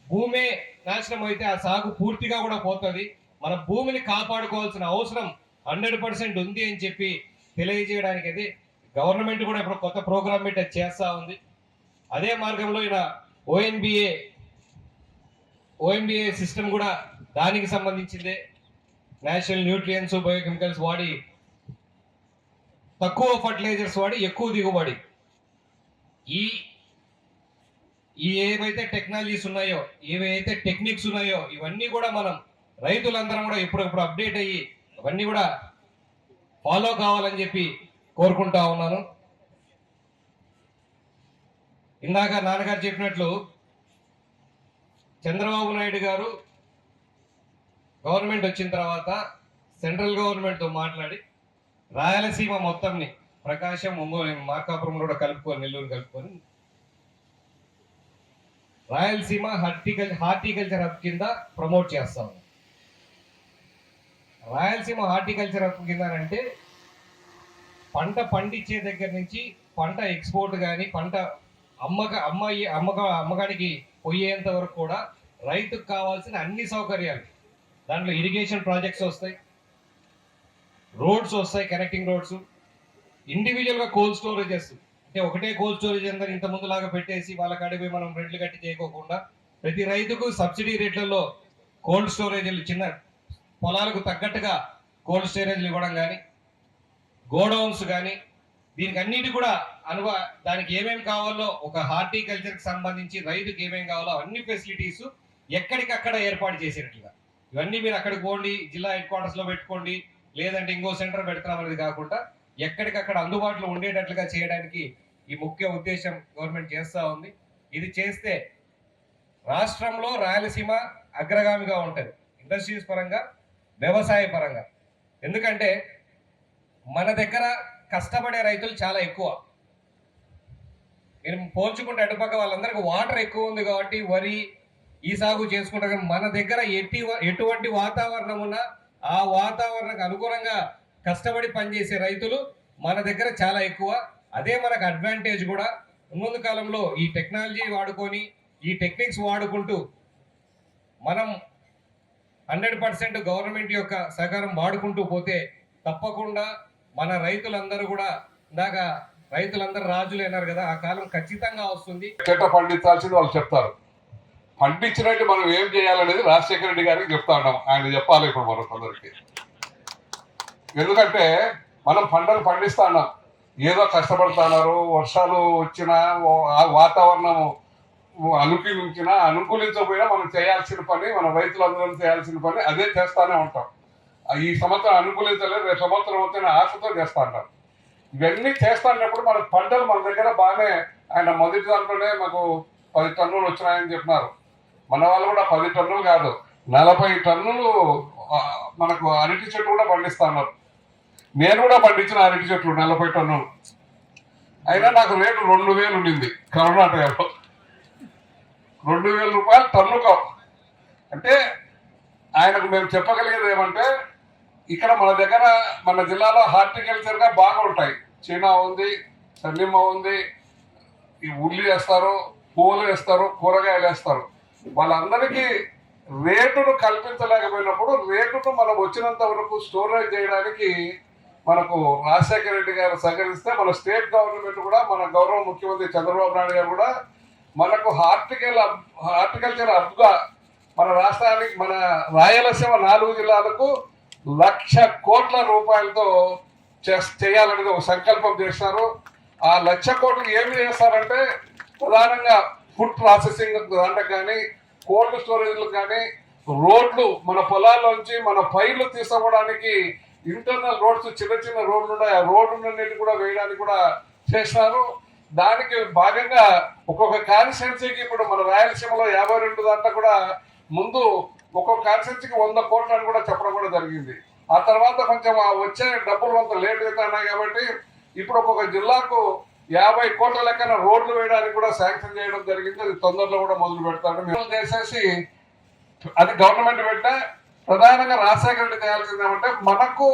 భూమే నాశనం అయితే ఆ సాగు పూర్తిగా కూడా పోతుంది. మన భూమిని కాపాడుకోవాల్సిన అవసరం 100% ఉంది అని చెప్పి తెలియజేయడానికి అయితే గవర్నమెంట్ కూడా ఇప్పుడు కొత్త ప్రోగ్రామ్ పెట్టి చేస్తూ ఉంది. అదే మార్గంలో ఇలా ఓఎన్బిఏ సిస్టమ్ కూడా దానికి సంబంధించిందే. నేషనల్ న్యూట్రియన్స్ బయోకెమికల్స్ వాడి తక్కువ ఫర్టిలైజర్స్ వాడి ఎక్కువ దిగుబడి, ఈ ఏవైతే టెక్నాలజీస్ ఉన్నాయో, ఏవైతే టెక్నిక్స్ ఉన్నాయో ఇవన్నీ కూడా మనం రైతులందరం కూడా ఎప్పుడప్పుడు అప్డేట్ అయ్యి అవన్నీ కూడా ఫాలో కావాలని చెప్పి కోరుకుంటా ఉన్నాను. ఇందాక నాన్నగారు చెప్పినట్లు చంద్రబాబు నాయుడు గారు గవర్నమెంట్ వచ్చిన తర్వాత సెంట్రల్ గవర్నమెంట్తో మాట్లాడి రాయలసీమ మొత్తంని ప్రకాశం, ఒంగోలు, మార్కాపురం కూడా కలుపుకొని, నెల్లూరు కలుపుకొని రాయలసీమ హార్టికల్చర్ హబ్ కింద ప్రమోట్ చేస్తాం. రాయలసీమ హార్టికల్చర్ హబ్ కింద అంటే పంట పండించే దగ్గర నుంచి పంట ఎక్స్పోర్ట్ కానీ పంట అమ్మకానికి పోయేంత వరకు కూడా రైతుకు కావాల్సిన అన్ని సౌకర్యాలు, దాంట్లో ఇరిగేషన్ ప్రాజెక్ట్స్ వస్తాయి, రోడ్స్ వస్తాయి, కనెక్టింగ్ రోడ్స్, ఇండివిజువల్గా కోల్డ్ స్టోరేజెస్, అంటే ఒకటే కోల్డ్ స్టోరేజ్ అందరూ ఇంత ముందులాగా పెట్టేసి వాళ్ళ కాడిపోయి మనం రెంట్లు కట్టి చేయకోకుండా ప్రతి రైతుకు సబ్సిడీ రేట్లలో కోల్డ్ స్టోరేజీలు, చిన్న పొలాలకు తగ్గట్టుగా కోల్డ్ స్టోరేజ్లు ఇవ్వడం కానీ, గోడౌన్స్ కానీ, దీనికి అన్నిటి కూడా దానికి ఏమేమి కావాలో ఒక హార్టికల్చర్కి సంబంధించి రైతుకి ఏమేమి కావాలో అన్ని ఫెసిలిటీస్ ఎక్కడికక్కడ ఏర్పాటు చేసేటట్లుగా, ఇవన్నీ మీరు అక్కడికి పోండి, జిల్లా హెడ్ క్వార్టర్స్లో పెట్టుకోండి, లేదంటే ఇంకో సెంటర్ పెడతాం అనేది కాకుండా ఎక్కడికక్కడ అందుబాటులో ఉండేటట్లుగా చేయడానికి ఈ ముఖ్య ఉద్దేశం గవర్నమెంట్ చేస్తూ ఉంది. ఇది చేస్తే రాష్ట్రంలో రాయలసీమ అగ్రగామిగా ఉంటుంది, ఇండస్ట్రీస్ పరంగా, వ్యవసాయ పరంగా. ఎందుకంటే మన దగ్గర కష్టపడే రైతులు చాలా ఎక్కువ. మీరు పోల్చుకుంటే అటుపక్క వాళ్ళందరికీ వాటర్ ఎక్కువ ఉంది కాబట్టి వరి ఈ సాగు చేసుకుంటారు. మన దగ్గర ఎటువంటి వాతావరణం ఉన్నా ఆ వాతావరణానికి అనుగుణంగా కష్టపడి పనిచేసే రైతులు మన దగ్గర చాలా ఎక్కువ. అదే మనకు అడ్వాంటేజ్ కూడా. ముందు కాలంలో ఈ టెక్నాలజీ వాడుకొని ఈ టెక్నిక్స్ వాడుకుంటూ మనం 100% గవర్నమెంట్ యొక్క సహకారం వాడుకుంటూ పోతే తప్పకుండా మన రైతులందరూ కూడా, ఇందాక రైతులందరూ రాజులు అన్నారు కదా, ఆ కాలం ఖచ్చితంగా వస్తుంది. చెట్ట పండించాల్సింది వాళ్ళు చెప్తారు. పండించినట్టు మనం ఏం చేయాలనేది రాజశేఖర రెడ్డి గారికి చెప్తా ఉన్నాం. ఆయన చెప్పాలి ఇప్పుడు మన కొందరికి. ఎందుకంటే మనం పంటలు పండిస్తా ఉన్నాం, ఏదో కష్టపడుతున్నారు, వర్షాలు వచ్చినా వాతావరణం అనుకూలించకపోయినా మనం చేయాల్సిన పని, మన రైతులందరం చేయాల్సిన పని అదే చేస్తానే ఉంటాం. ఈ సంవత్సరం అనుకూలించలేదు, రేపు సంవత్సరం వచ్చిన ఆశతో చేస్తా ఉంటాం. ఇవన్నీ చేస్తున్నప్పుడు మన పంటలు మన దగ్గర బాగానే, ఆయన మొదటి దాంట్లోనే మాకు 10 టన్నులు వచ్చినాయని చెప్పినారు. మన వాళ్ళు కూడా 10 టన్నులు కాదు 40 టన్నులు మనకు అరటి చెట్లు కూడా పండిస్తా ఉన్నారు. నేను కూడా పండించిన అరటి చెట్లు 40 టన్నులు. అయినా నాకు రేటు 2000 ఉండింది కర్ణాటకలో. 2000 రూపాయలు టన్నుకో. అంటే ఆయనకు మేము చెప్పగలిగేది ఏమంటే, ఇక్కడ మన దగ్గర మన జిల్లాలో హార్టికల్చర్గా బాగా ఉంటాయి. చీనా ఉంది, సన్నిమ్మ ఉంది, ఈ ఉల్లి వేస్తారు, పువ్వులు వేస్తారు, కూరగాయలు వేస్తారు. వాళ్ళందరికీ రేటును కల్పించలేకపోయినప్పుడు రేటును మనం వచ్చినంత వరకు స్టోరేజ్ చేయడానికి మనకు రాజశేఖర రెడ్డి గారు సహకరిస్తే, మన స్టేట్ గవర్నమెంట్ కూడా, మన గౌరవ ముఖ్యమంత్రి చంద్రబాబు నాయుడు గారు కూడా మనకు హార్టికల్చర్ హబ్గా మన రాష్ట్రానికి, మన రాయలసీమ 4 జిల్లాలకు 1,00,000 కోట్ల రూపాయలతో చేయాలనేది ఒక సంకల్పం చేశారు. ఆ 1,00,000 కోట్లు ఏమి చేస్తారంటే ప్రధానంగా ఫుడ్ ప్రాసెసింగ్ దాంట్లో కానీ, కోల్డ్ స్టోరేజ్లకు కానీ, రోడ్లు మన పొలాల్లోంచి మన పైర్లు తీసుకోవడానికి ఇంటర్నల్ రోడ్స్, చిన్న చిన్న రోడ్లు ఉన్నాయి, ఆ రోడ్లన్నిటి కూడా వేయడానికి కూడా చేసినారు. దానికి భాగంగా ఒక్కొక్క కాన్స్టిట్యున్సీకి ఇప్పుడు మన రాయలసీమలో 52 దాంట్లో కూడా ముందు ఒక్కొక్క కాన్స్టిట్యున్సీకి 100 కోట్లు అని కూడా చెప్పడం కూడా జరిగింది. ఆ తర్వాత కొంచెం వచ్చే డబ్బులు కొంత లేట్ అవుతున్నాయి కాబట్టి ఇప్పుడు ఒక్కొక్క జిల్లాకు 50 కోట్ల లెక్కన రోడ్లు వేయడానికి కూడా శాంక్షన్ చేయడం జరిగింది. అది తొందరలో కూడా మొదలు పెడతాడు. మేము చేసేసి అది గవర్నమెంట్ పెట్టా ప్రధానంగా రాజశేఖర రెడ్డి చేయాల్సిందేమంటే మనకు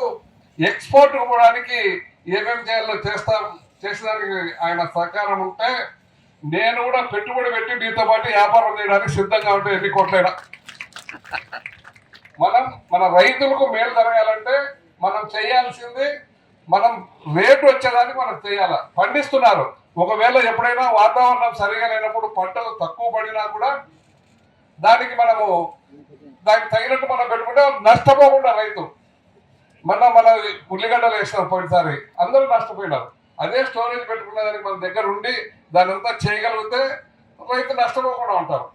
ఎక్స్పోర్ట్ ఇవ్వడానికి ఏమేమి చేయాలో చేసేదానికి ఆయన సహకారం ఉంటే నేను కూడా పెట్టుబడి పెట్టి మీతో పాటు వ్యాపారం చేయడానికి సిద్ధంగా ఉంటే ఎన్ని కోట్లైనా. మన రైతులకు మేలు జరగాలంటే మనం చేయాల్సింది మనం రేటు వచ్చేదానికి మనం చేయాలి. పండిస్తున్నారు, ఒకవేళ ఎప్పుడైనా వాతావరణం సరిగా లేనప్పుడు పంటలు తక్కువ పడినా కూడా దానికి తగినట్టు మనం పెట్టుకుంటే నష్టపోకుండా రైతు. మన ఉల్లిగడ్డలు వేసినారు పోయినసారి, అందరూ నష్టపోయినారు. అదే స్టోరేజ్ పెట్టుకునే దానికి మన దగ్గర ఉండి దాని అంతా చేయగలిగితే రైతు నష్టపోకుండా ఉంటారు.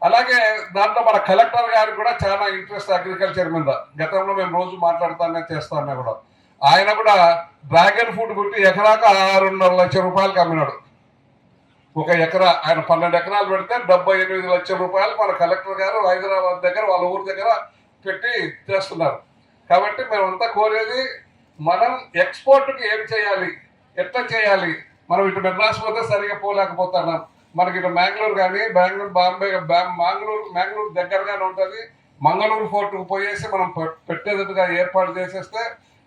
అలాగే దాంట్లో మన కలెక్టర్ గారికి కూడా చాలా ఇంట్రెస్ట్ అగ్రికల్చర్ మీద. గతంలో మేము రోజు మాట్లాడుతానే చేస్తానే కూడా ఆయన కూడా డ్రాగన్ ఫ్రూట్ పుట్టి ఎకరాకు 6.5 లక్షల రూపాయలకి అమ్మినాడు. ఒక ఎకరా ఆయన 12 ఎకరాలు పెడితే 78 లక్షల రూపాయలు మన కలెక్టర్ గారు హైదరాబాద్ దగ్గర వాళ్ళ ఊరి దగ్గర పెట్టి చేస్తున్నారు. కాబట్టి మేమంతా కోరేది మనం ఎక్స్పోర్ట్కి ఏం చేయాలి, ఎట్లా చేయాలి. మనం ఇటు మెడ్రాస్ పోతే సరిగా పోలేకపోతున్నాం. మనకి ఇటు మ్యాంగ్లూరు కానీ, బాంబే మ్యాంగ్లూరు దగ్గరగానే ఉంటుంది. మంగళూరు ఫోర్ట్కు పోయేసి మనం పెట్టేటట్టుగా ఏర్పాటు చేసేస్తే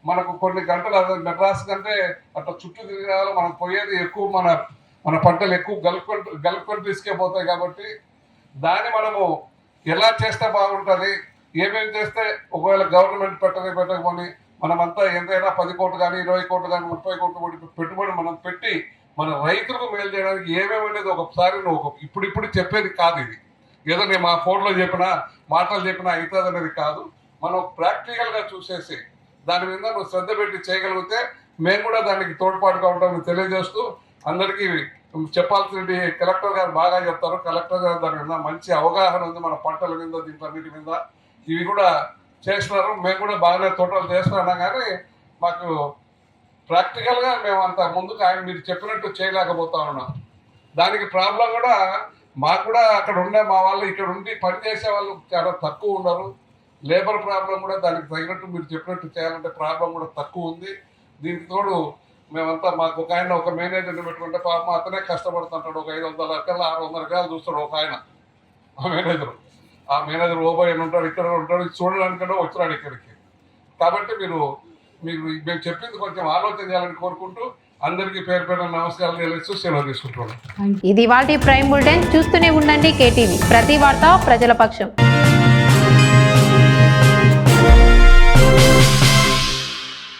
మనకు కొన్ని గంటలు అదే మెడ్రాస్ కంటే అట్లా చుట్టూ తిరిగి రావాలి. మనం పోయేది ఎక్కువ, మన పంటలు ఎక్కువ గల్ఫ్ కంట్రీస్కే పోతాయి. కాబట్టి దాన్ని మనము ఎలా చేస్తే బాగుంటుంది, ఏమేమి చేస్తే ఒకవేళ గవర్నమెంట్ పెట్టకపోని మనమంతా ఎంతైనా 10 కోట్లు కానీ, 20 కోట్లు కానీ, 30 కోట్లు పెట్టుబడి మనం పెట్టి మన రైతులకు మేలు చేయడానికి ఏమేమి అనేది ఒకసారి ఇప్పుడు చెప్పేది కాదు. ఇది ఏదో నేను మా ఫోన్లో చెప్పినా మాటలు చెప్పినా అవుతుంది అనేది కాదు. మనం ప్రాక్టికల్గా చూసేసి దాని మీద నువ్వు శ్రద్ధ పెట్టి చేయగలిగితే మేము కూడా దానికి తోడ్పాటుగా ఉంటామని తెలియజేస్తూ అందరికీ చెప్పాల్సింది కలెక్టర్ గారు బాగా చెప్తారు. కలెక్టర్ గారు దాని మీద మంచి అవగాహన ఉంది, మన పంటల మీద దీంట్లన్నిటి మీద. ఇవి కూడా చేస్తున్నారు, మేము కూడా బాగానే తోటలు చేస్తున్నాం. కానీ మాకు ప్రాక్టికల్గా మేము అంత ముందుకు ఆయన మీరు చెప్పినట్టు చేయలేకపోతా ఉన్నాం. దానికి ప్రాబ్లం కూడా మాకు కూడా అక్కడ ఉండే మా వాళ్ళు ఇక్కడ ఉండి పనిచేసే వాళ్ళు చాలా తక్కువ ఉన్నారు. లేబర్ ప్రాబ్లం కూడా దానికి తగినట్టు మీరు చెప్పినట్టు చేయాలంటే ప్రాబ్లం కూడా తక్కువ ఉంది. దీనికి తోడు మేమంతా మాకు ఒక మేనేజర్ని పెట్టుకుంటే పాపం అతనే కష్టపడుతుంటాడు. ఒక 500 ఎకరాలు 600 ఎకరాలు చూస్తాడు ఒక ఆయన. ఆ మేనేజర్ ఓబోయ్ అని ఉంటాడు, ఇక్కడ ఉంటాడు, చూడడానికంటే వచ్చినాడు ఇక్కడికి. కాబట్టి మీరు మేము చెప్పింది కొంచెం ఆలోచన చేయాలని కోరుకుంటూ అందరికీ పేరు పేరు నమస్కారాలు తెలియజేస్తూ సెలవు తీసుకుంటున్నాను. ఇది వాటి ప్రైమ్ బులెటిన్. చూస్తూనే ఉండండి KTV, ప్రతి వార్త ప్రజల పక్షం.